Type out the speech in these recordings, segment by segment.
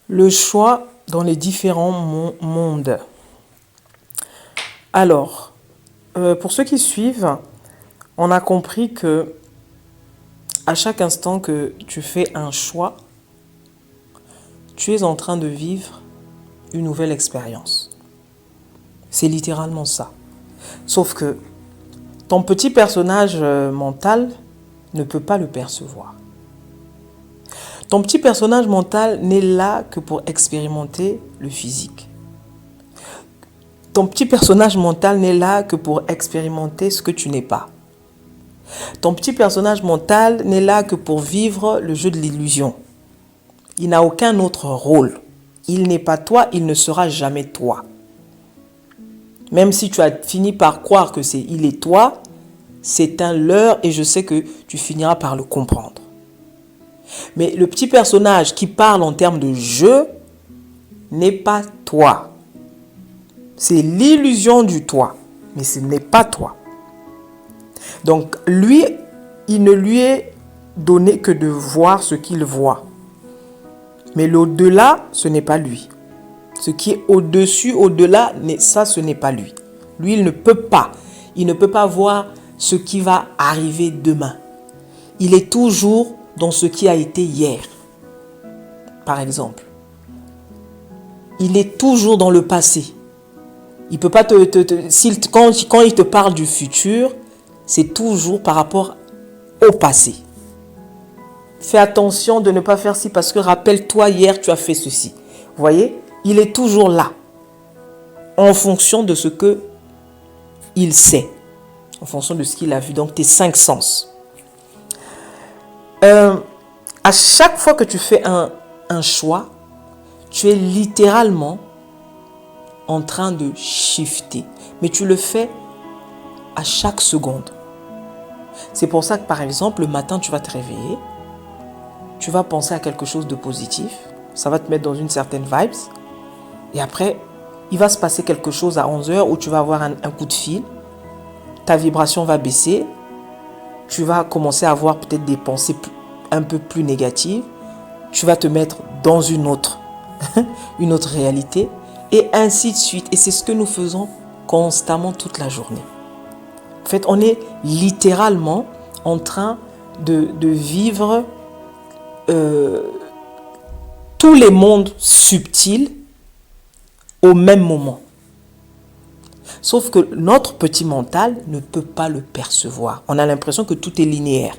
Le choix dans les différents mondes. Alors, pour ceux qui suivent, on a compris que à chaque instant que tu fais un choix, tu es en train de vivre une nouvelle expérience. C'est littéralement ça. Sauf que ton petit personnage mental ne peut pas le percevoir. Ton petit personnage mental n'est là que pour expérimenter le physique. Ton petit personnage mental n'est là que pour expérimenter ce que tu n'es pas. Ton petit personnage mental n'est là que pour vivre le jeu de l'illusion. Il n'a aucun autre rôle. Il n'est pas toi, il ne sera jamais toi. Même si tu as fini par croire que il est toi, c'est un leurre et je sais que tu finiras par le comprendre. Mais le petit personnage qui parle en termes de jeu n'est pas toi. C'est l'illusion du toi, mais ce n'est pas toi. Donc lui, il ne lui est donné que de voir ce qu'il voit. Mais l'au-delà, ce n'est pas lui. Ce qui est au-dessus, au-delà, ça, ce n'est pas lui. Lui, il ne peut pas. Il ne peut pas voir ce qui va arriver demain. Il est toujours dans ce qui a été hier. Par exemple. Il est toujours dans le passé. Il peut pas quand il te parle du futur, c'est toujours par rapport au passé. Fais attention de ne pas faire ci parce que rappelle-toi, hier, tu as fait ceci. Vous voyez, il est toujours là. En fonction de ce que il sait. En fonction de ce qu'il a vu. Donc, tes 5 sens. À chaque fois que tu fais un choix, tu es littéralement en train de shifter. Mais tu le fais à chaque seconde. C'est pour ça que, par exemple, le matin, tu vas te réveiller. Tu vas penser à quelque chose de positif. Ça va te mettre dans une certaine vibes. Et après, il va se passer quelque chose à 11 h où tu vas avoir un coup de fil. Ta vibration va baisser. Tu vas commencer à avoir peut-être des pensées un peu plus négatives. Tu vas te mettre dans une autre réalité. Et ainsi de suite. Et c'est ce que nous faisons constamment toute la journée. En fait, on est littéralement en train de vivre tous les mondes subtils au même moment. Sauf que notre petit mental ne peut pas le percevoir. On a l'impression que tout est linéaire.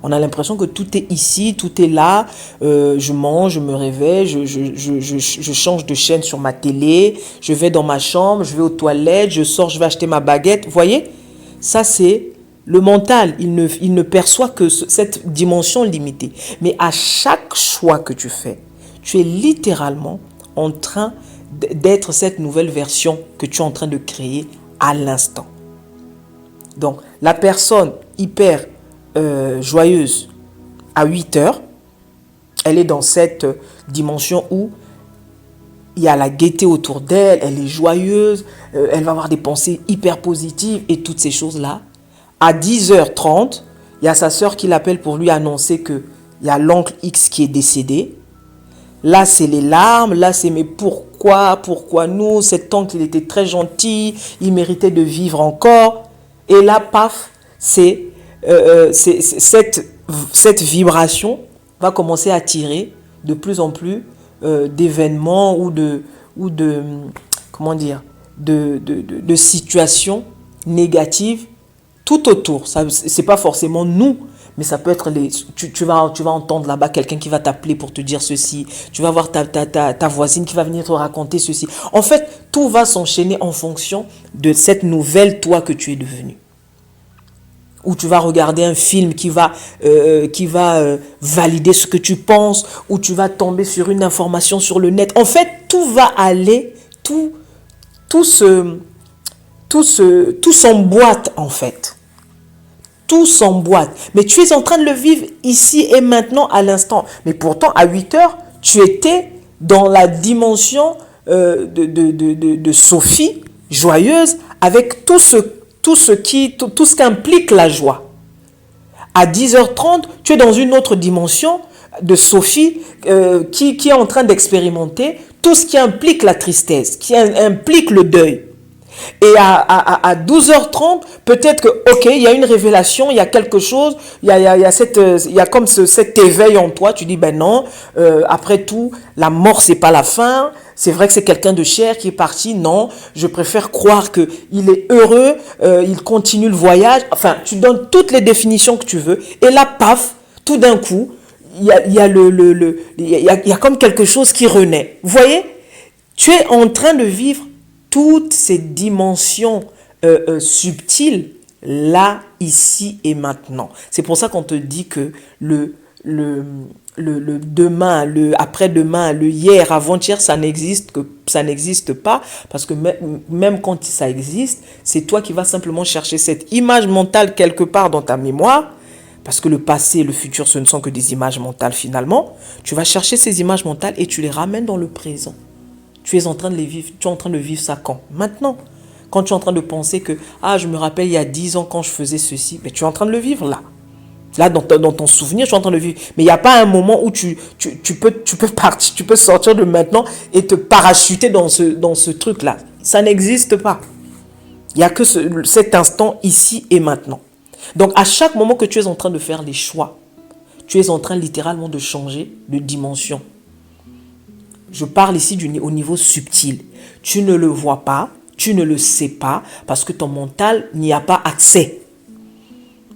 On a l'impression que tout est ici, tout est là. Je mange, je me réveille, je change de chaîne sur ma télé, je vais dans ma chambre, je vais aux toilettes, je sors, je vais acheter ma baguette. Vous voyez? Ça, c'est le mental. Il ne perçoit que cette dimension limitée. Mais à chaque choix que tu fais, tu es littéralement en train d'être cette nouvelle version que tu es en train de créer à l'instant. Donc, la personne hyper joyeuse à 8 h, elle est dans cette dimension où il y a la gaieté autour d'elle, elle est joyeuse, elle va avoir des pensées hyper positives et toutes ces choses-là. À 10 h 30, il y a sa sœur qui l'appelle pour lui annoncer qu'il y a l'oncle X qui est décédé. Là, c'est les larmes. Là, c'est mais pourquoi nous? Cet oncle, il était très gentil. Il méritait de vivre encore. Et là, paf, cette vibration va commencer à attirer de plus en plus d'événements ou de situations négatives tout autour. C'est pas forcément nous. Mais ça peut être tu vas entendre là-bas quelqu'un qui va t'appeler pour te dire ceci. Tu vas voir ta voisine qui va venir te raconter ceci. En fait, tout va s'enchaîner en fonction de cette nouvelle toi que tu es devenu. Ou tu vas regarder un film qui va valider ce que tu penses. Ou tu vas tomber sur une information sur le net. En fait, tout va aller, tout s'emboîte en fait. Tout s'emboîte. Mais tu es en train de le vivre ici et maintenant à l'instant. Mais pourtant, à 8 h, tu étais dans la dimension de Sophie, joyeuse, avec tout ce qu'implique la joie. À 10 h 30, tu es dans une autre dimension de Sophie qui est en train d'expérimenter tout ce qui implique la tristesse, qui implique le deuil. Et à 12h30, peut-être que, ok, il y a une révélation, il y a quelque chose, il y a comme cet éveil en toi. Tu dis, ben non, après tout, la mort, c'est pas la fin. C'est vrai que c'est quelqu'un de cher qui est parti. Non, je préfère croire qu'il est heureux, il continue le voyage. Enfin, tu donnes toutes les définitions que tu veux. Et là, paf, tout d'un coup, il y a comme quelque chose qui renaît. Vous voyez, tu es en train de vivre toutes ces dimensions subtiles, là, ici et maintenant. C'est pour ça qu'on te dit que le demain, le après-demain, le hier, avant-hier, ça n'existe pas, parce que même quand ça existe, c'est toi qui vas simplement chercher cette image mentale quelque part dans ta mémoire, parce que le passé et le futur, ce ne sont que des images mentales finalement. Tu vas chercher ces images mentales et tu les ramènes dans le présent. Tu es en train de les vivre. Tu es en train de vivre ça quand? Maintenant. Quand tu es en train de penser que, je me rappelle il y a 10 ans quand je faisais ceci, mais tu es en train de le vivre là. Là, dans ton souvenir, tu es en train de le vivre. Mais il n'y a pas un moment où tu peux partir, tu peux sortir de maintenant et te parachuter dans ce truc-là. Ça n'existe pas. Il n'y a que cet instant ici et maintenant. Donc, à chaque moment que tu es en train de faire les choix, tu es en train littéralement de changer de dimension. Je parle ici au niveau subtil. Tu ne le vois pas, tu ne le sais pas, parce que ton mental n'y a pas accès.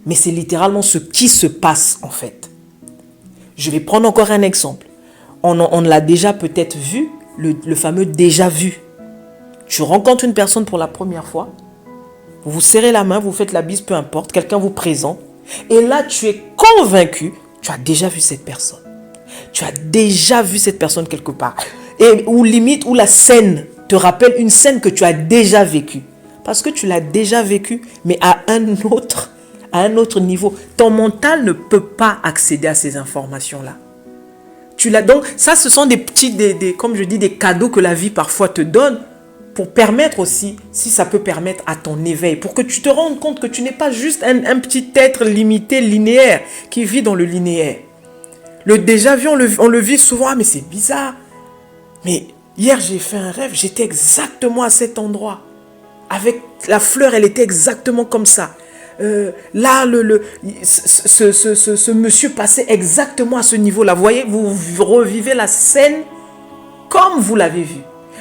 Mais c'est littéralement ce qui se passe en fait. Je vais prendre encore un exemple. On l'a déjà peut-être vu, le fameux déjà vu. Tu rencontres une personne pour la première fois, vous vous serrez la main, vous faites la bise, peu importe, quelqu'un vous présente, et là tu es convaincu, tu as déjà vu cette personne. Tu as déjà vu cette personne quelque part. Ou limite, où la scène te rappelle une scène que tu as déjà vécue. Parce que tu l'as déjà vécue, mais à un autre niveau. Ton mental ne peut pas accéder à ces informations-là. Donc, ça, ce sont des petits, comme je dis, des cadeaux que la vie parfois te donne pour permettre aussi, si ça peut permettre à ton éveil, pour que tu te rendes compte que tu n'es pas juste un petit être limité, linéaire, qui vit dans le linéaire. Le déjà vu, on le vit souvent. Mais c'est bizarre. Mais hier, j'ai fait un rêve. J'étais exactement à cet endroit. Avec la fleur, elle était exactement comme ça. Là, ce monsieur passait exactement à ce niveau-là. Vous voyez, vous revivez la scène comme vous l'avez vu.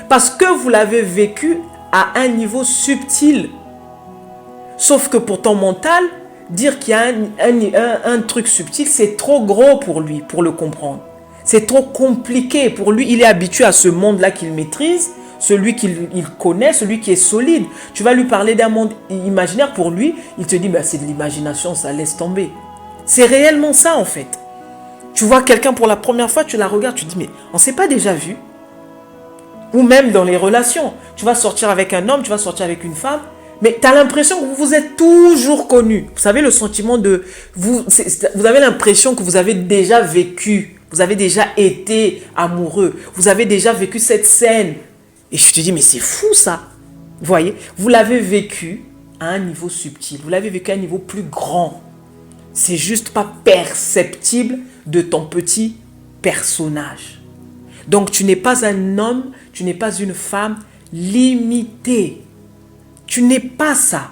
Parce que vous l'avez vécu à un niveau subtil. Sauf que pour ton mental, dire qu'il y a un truc subtil, c'est trop gros pour lui, pour le comprendre. C'est trop compliqué. Pour lui, il est habitué à ce monde-là qu'il maîtrise, celui qu'il connaît, celui qui est solide. Tu vas lui parler d'un monde imaginaire, pour lui, il te dit, c'est de l'imagination, ça laisse tomber. C'est réellement ça, en fait. Tu vois quelqu'un pour la première fois, tu la regardes, tu te dis, mais on ne s'est pas déjà vu. Ou même dans les relations. Tu vas sortir avec un homme, tu vas sortir avec une femme, mais tu as l'impression que vous vous êtes toujours connus. Vous savez, le sentiment de... Vous avez l'impression que vous avez déjà vécu. Vous avez déjà été amoureux. Vous avez déjà vécu cette scène. Et je te dis, mais c'est fou ça. Vous voyez, vous l'avez vécu à un niveau subtil. Vous l'avez vécu à un niveau plus grand. C'est juste pas perceptible de ton petit personnage. Donc, tu n'es pas un homme, tu n'es pas une femme limitée. Tu n'es pas ça.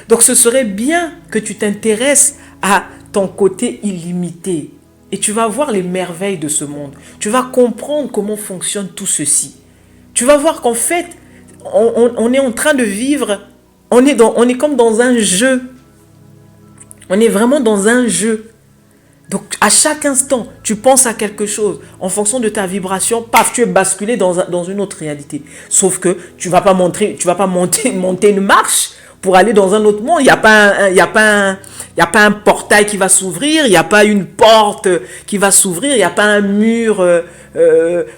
Donc ce serait bien que tu t'intéresses à ton côté illimité. Et tu vas voir les merveilles de ce monde. Tu vas comprendre comment fonctionne tout ceci. Tu vas voir qu'en fait, on est en train de vivre, on est comme dans un jeu. On est vraiment dans un jeu. Donc à chaque instant, tu penses à quelque chose. En fonction de ta vibration, paf, tu es basculé dans une autre réalité. Sauf que tu vas pas monter une marche pour aller dans un autre monde. Il n'y a pas un portail qui va s'ouvrir, il n'y a pas une porte qui va s'ouvrir, il n'y a pas un mur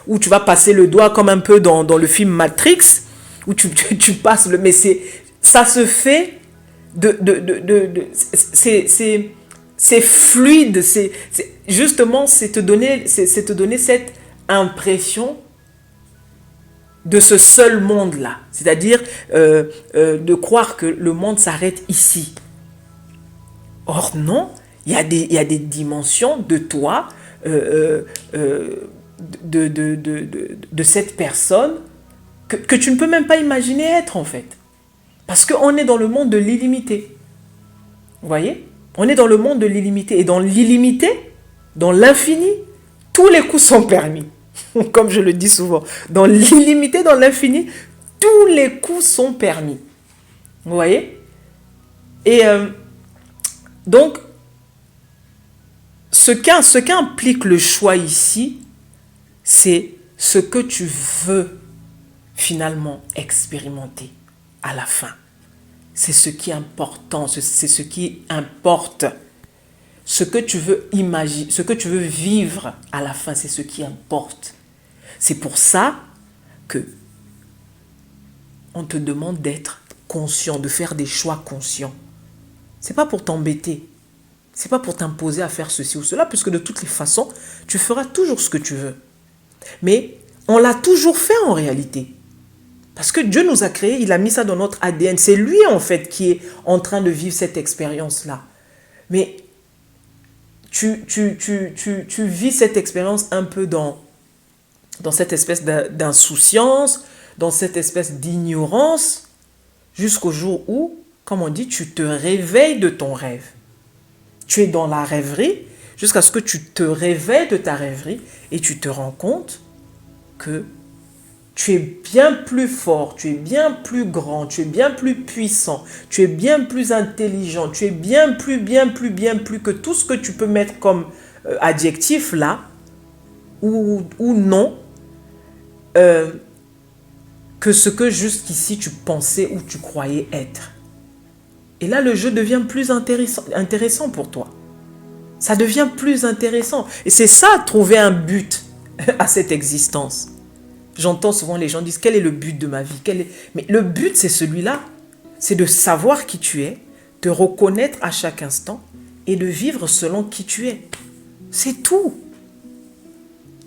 où tu vas passer le doigt comme un peu dans le film Matrix, où tu passes mais ça se fait c'est fluide, justement, c'est te donner cette impression de ce seul monde-là. C'est-à-dire de croire que le monde s'arrête ici. Or non, il y a des dimensions de toi, de cette personne que tu ne peux même pas imaginer être, en fait. Parce qu'on est dans le monde de l'illimité. Vous voyez? On est dans le monde de l'illimité. Et dans l'illimité, dans l'infini, tous les coups sont permis. Comme je le dis souvent. Dans l'illimité, dans l'infini, tous les coups sont permis. Vous voyez? Et donc, ce qu'implique le choix ici, c'est ce que tu veux finalement expérimenter à la fin. C'est ce qui est important, c'est ce qui importe. Ce que tu veux imaginer, ce que tu veux vivre à la fin, c'est ce qui importe. C'est pour ça que on te demande d'être conscient, de faire des choix conscients. C'est pas pour t'embêter, c'est pas pour t'imposer à faire ceci ou cela, puisque de toutes les façons, tu feras toujours ce que tu veux. Mais on l'a toujours fait en réalité. Parce que Dieu nous a créés, il a mis ça dans notre ADN. C'est lui en fait qui est en train de vivre cette expérience-là. Mais tu vis cette expérience un peu dans cette espèce d'insouciance, dans cette espèce d'ignorance, jusqu'au jour où, comme on dit, tu te réveilles de ton rêve. Tu es dans la rêverie jusqu'à ce que tu te réveilles de ta rêverie et tu te rends compte que tu es bien plus fort, tu es bien plus grand, tu es bien plus puissant, tu es bien plus intelligent, tu es bien plus que tout ce que tu peux mettre comme adjectif là, ou non, que ce que jusqu'ici tu pensais ou tu croyais être. Et là, le jeu devient plus intéressant pour toi. Ça devient plus intéressant. Et c'est ça, trouver un but à cette existence. J'entends souvent les gens dire, quel est le but de ma vie? Mais le but, c'est celui-là. C'est de savoir qui tu es, de reconnaître à chaque instant et de vivre selon qui tu es. C'est tout.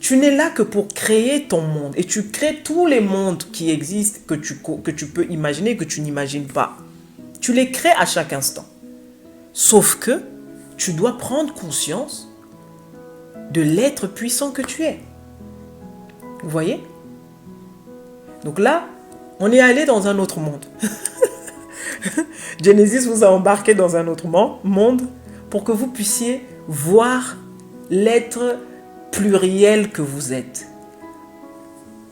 Tu n'es là que pour créer ton monde. Et tu crées tous les mondes qui existent, que tu peux imaginer, que tu n'imagines pas. Tu les crées à chaque instant. Sauf que tu dois prendre conscience de l'être puissant que tu es. Vous voyez? Donc là, on est allé dans un autre monde. Genesis vous a embarqué dans un autre monde pour que vous puissiez voir l'être pluriel que vous êtes.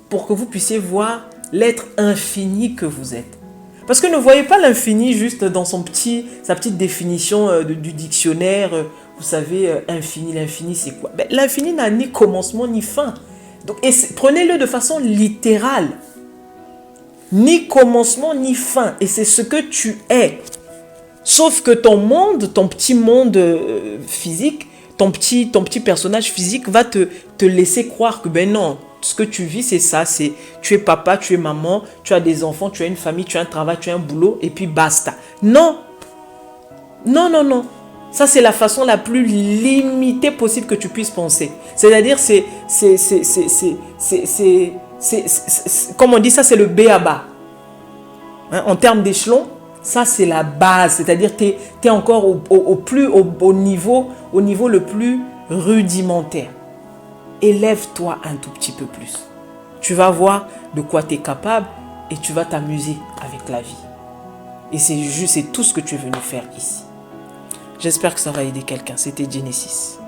Pour que vous puissiez voir l'être infini que vous êtes. Parce que ne voyez pas l'infini juste dans sa petite définition du dictionnaire. Vous savez, infini, l'infini c'est quoi? Ben, l'infini n'a ni commencement ni fin. Donc, prenez-le de façon littérale. Ni commencement ni fin. Et c'est ce que tu es. Sauf que ton monde, ton petit monde physique, ton petit personnage physique va te laisser croire que ben non, ce que tu vis c'est ça, c'est tu es papa, tu es maman, tu as des enfants, tu as une famille, tu as un travail, tu as un boulot et puis basta. Non. Non, non, non. Ça c'est la façon la plus limitée possible que tu puisses penser. C'est-à-dire comme on dit, ça c'est le B à bas. Hein, en termes d'échelon, ça c'est la base. C'est-à-dire tu es encore au niveau le plus rudimentaire. Élève-toi un tout petit peu plus. Tu vas voir de quoi tu es capable et tu vas t'amuser avec la vie. Et c'est tout ce que tu es venu faire ici. J'espère que ça va aider quelqu'un. C'était Genesis.